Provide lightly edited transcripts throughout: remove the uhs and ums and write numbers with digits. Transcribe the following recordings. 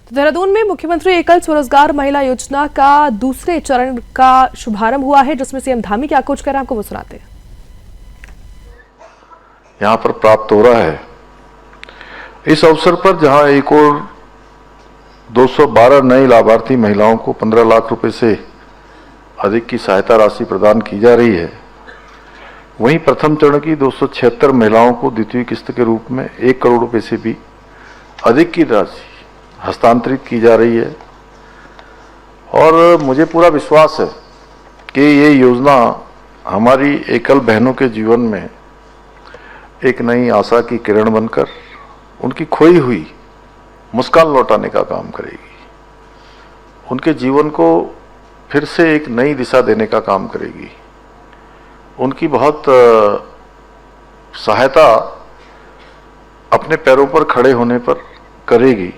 देहरादून में मुख्यमंत्री एकल स्वरोजगार महिला योजना का दूसरे चरण का शुभारंभ हुआ है, जिसमें सीएम धामी क्या कुछ कह रहे हैं आपको वो सुनाते हैं। यहाँ पर प्राप्त हो रहा है। इस अवसर पर जहां एक और 212 नई लाभार्थी महिलाओं को 15 लाख रुपए से अधिक की सहायता राशि प्रदान की जा रही है, वहीं प्रथम चरण की 276 महिलाओं को द्वितीय किस्त के रूप में 1 करोड़ रुपए से भी अधिक की राशि हस्तांतरित की जा रही है। और मुझे पूरा विश्वास है कि ये योजना हमारी एकल बहनों के जीवन में एक नई आशा की किरण बनकर उनकी खोई हुई मुस्कान लौटाने का काम करेगी, उनके जीवन को फिर से एक नई दिशा देने का काम करेगी, उनकी बहुत सहायता अपने पैरों पर खड़े होने पर करेगी।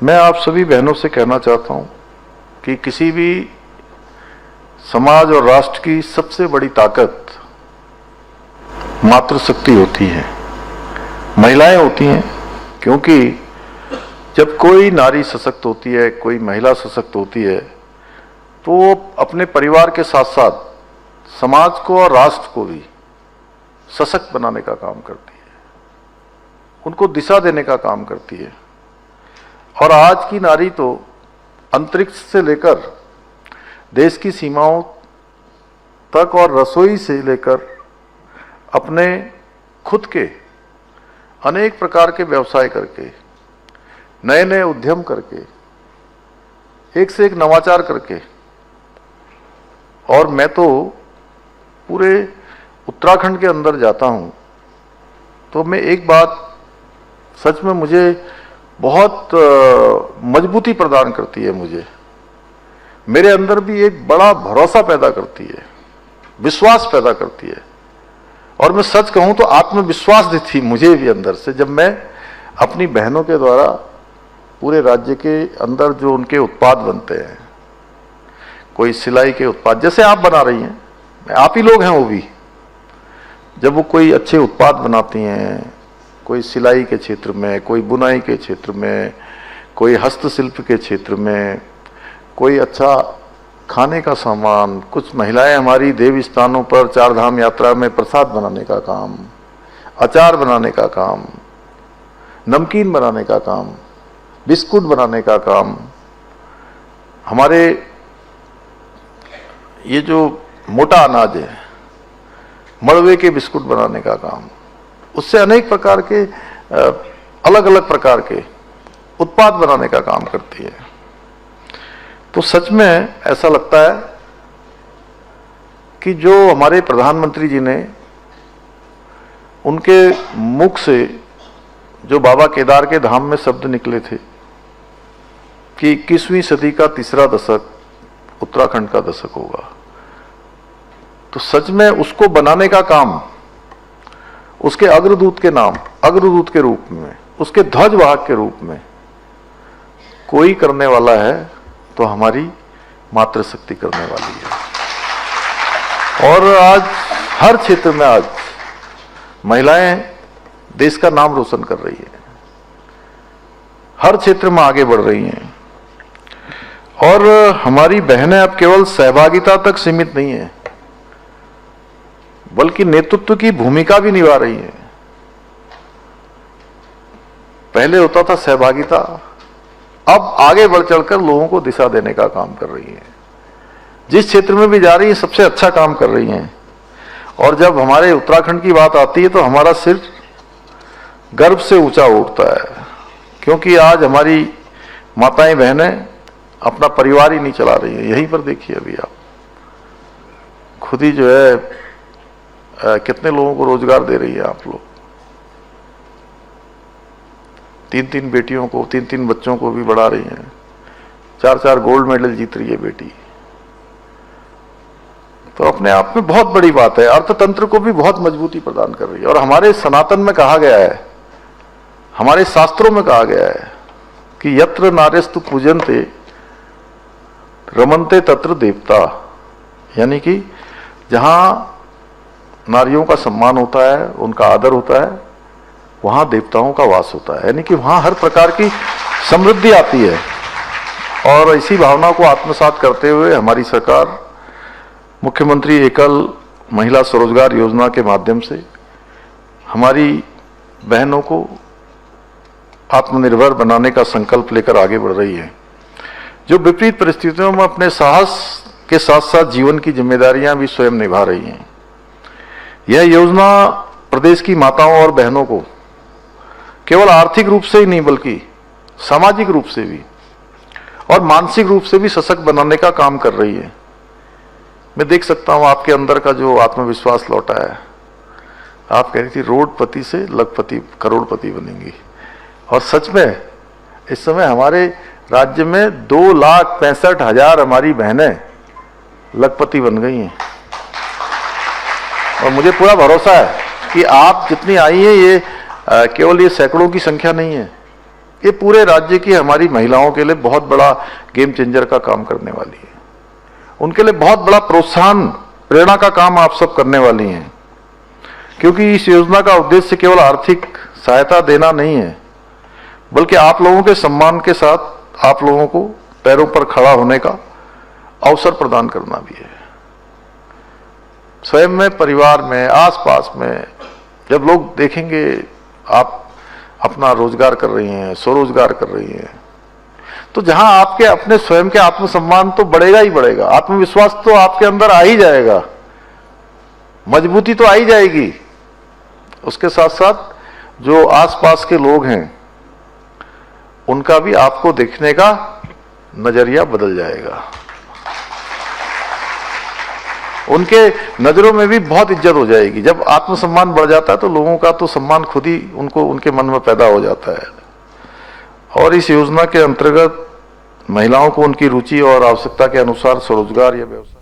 मैं आप सभी बहनों से कहना चाहता हूं कि किसी भी समाज और राष्ट्र की सबसे बड़ी ताकत मातृशक्ति होती है, महिलाएं होती हैं। क्योंकि जब कोई नारी सशक्त होती है, कोई महिला सशक्त होती है, तो वो अपने परिवार के साथ साथ समाज को और राष्ट्र को भी सशक्त बनाने का काम करती है, उनको दिशा देने का काम करती है। और आज की नारी तो अंतरिक्ष से लेकर देश की सीमाओं तक और रसोई से लेकर अपने खुद के अनेक प्रकार के व्यवसाय करके, नए नए उद्यम करके, एक से एक नवाचार करके, और मैं तो पूरे उत्तराखंड के अंदर जाता हूं तो मैं एक बात सच में मुझे बहुत मजबूती प्रदान करती है, मुझे मेरे अंदर भी एक बड़ा भरोसा पैदा करती है, विश्वास पैदा करती है। और मैं सच कहूं तो आत्मविश्वास देती मुझे भी अंदर से, जब मैं अपनी बहनों के द्वारा पूरे राज्य के अंदर जो उनके उत्पाद बनते हैं, कोई सिलाई के उत्पाद जैसे आप बना रही हैं, आप ही लोग हैं वो भी, जब वो कोई अच्छे उत्पाद बनाती हैं, कोई सिलाई के क्षेत्र में, कोई बुनाई के क्षेत्र में, कोई हस्तशिल्प के क्षेत्र में, कोई अच्छा खाने का सामान, कुछ महिलाएं हमारी देव स्थानों पर चार धाम यात्रा में प्रसाद बनाने का काम, अचार बनाने का काम, नमकीन बनाने का काम, बिस्कुट बनाने का काम, हमारे ये जो मोटा अनाज है मड़वे के बिस्कुट बनाने का काम, उससे अनेक प्रकार के अलग अलग प्रकार के उत्पाद बनाने का काम करती है। तो सच में ऐसा लगता है कि जो हमारे प्रधानमंत्री जी ने, उनके मुख से जो बाबा केदार के धाम में शब्द निकले थे कि 21वीं सदी का तीसरा दशक उत्तराखंड का दशक होगा, तो सच में उसको बनाने का काम उसके अग्रदूत के नाम, अग्रदूत के रूप में, उसके ध्वजवाहक के रूप में कोई करने वाला है तो हमारी मातृशक्ति करने वाली है। और आज हर क्षेत्र में आज महिलाएं देश का नाम रोशन कर रही है, हर क्षेत्र में आगे बढ़ रही हैं। और हमारी बहनें अब केवल सहभागिता तक सीमित नहीं है, बल्कि नेतृत्व की भूमिका भी निभा रही है। पहले होता था सहभागिता, अब आगे बढ़ चढ़कर लोगों को दिशा देने का काम कर रही है। जिस क्षेत्र में भी जा रही है सबसे अच्छा काम कर रही हैं। और जब हमारे उत्तराखंड की बात आती है तो हमारा सिर गर्व से ऊंचा उठता है, क्योंकि आज हमारी माताएं बहनें अपना परिवार ही नहीं चला रही है। यहीं पर देखिए, अभी आप खुद ही जो है कितने लोगों को रोजगार दे रही है। आप लोग 3-3 बेटियों को, 3-3 बच्चों को भी बढ़ा रही हैं, 4-4 गोल्ड मेडल जीत रही है बेटी। तो अपने आप में बहुत बड़ी बात है, अर्थतंत्र को भी बहुत मजबूती प्रदान कर रही है। और हमारे सनातन में कहा गया है, हमारे शास्त्रों में कहा गया है कि यत्र नार्यस्तु पूजन्ते रमन्ते तत्र देवता, यानी कि जहां नारियों का सम्मान होता है, उनका आदर होता है, वहां देवताओं का वास होता है, यानी कि वहां हर प्रकार की समृद्धि आती है। और इसी भावना को आत्मसात करते हुए हमारी सरकार मुख्यमंत्री एकल महिला स्वरोजगार योजना के माध्यम से हमारी बहनों को आत्मनिर्भर बनाने का संकल्प लेकर आगे बढ़ रही है, जो विपरीत परिस्थितियों में अपने साहस के साथ साथ जीवन की जिम्मेदारियां भी स्वयं निभा रही हैं। यह योजना प्रदेश की माताओं और बहनों को केवल आर्थिक रूप से ही नहीं बल्कि सामाजिक रूप से भी और मानसिक रूप से भी सशक्त बनाने का काम कर रही है। मैं देख सकता हूं आपके अंदर का जो आत्मविश्वास लौटा है। आप कह रही थी रोडपति से लखपति करोड़पति बनेंगी, और सच में इस समय हमारे राज्य में 2,65,000 हमारी बहनें लखपति बन गई हैं। और मुझे पूरा भरोसा है कि आप जितनी आई हैं ये केवल ये सैकड़ों की संख्या नहीं है, ये पूरे राज्य की हमारी महिलाओं के लिए बहुत बड़ा गेम चेंजर का काम करने वाली है। उनके लिए बहुत बड़ा प्रोत्साहन प्रेरणा का काम आप सब करने वाली हैं, क्योंकि इस योजना का उद्देश्य केवल आर्थिक सहायता देना नहीं है, बल्कि आप लोगों के सम्मान के साथ आप लोगों को पैरों पर खड़ा होने का अवसर प्रदान करना भी है। स्वयं में, परिवार में, आसपास में जब लोग देखेंगे आप अपना रोजगार कर रही हैं, स्वरोजगार कर रही हैं, तो जहां आपके अपने स्वयं के आत्मसम्मान तो बढ़ेगा ही बढ़ेगा, आत्मविश्वास तो आपके अंदर आ ही जाएगा, मजबूती तो आ ही जाएगी। उसके साथ साथ जो आसपास के लोग हैं उनका भी आपको देखने का नजरिया बदल जाएगा, उनके नजरों में भी बहुत इज्जत हो जाएगी। जब आत्मसम्मान बढ़ जाता है तो लोगों का तो सम्मान खुद ही उनको उनके मन में पैदा हो जाता है। और इस योजना के अंतर्गत महिलाओं को उनकी रुचि और आवश्यकता के अनुसार स्वरोजगार या व्यवसाय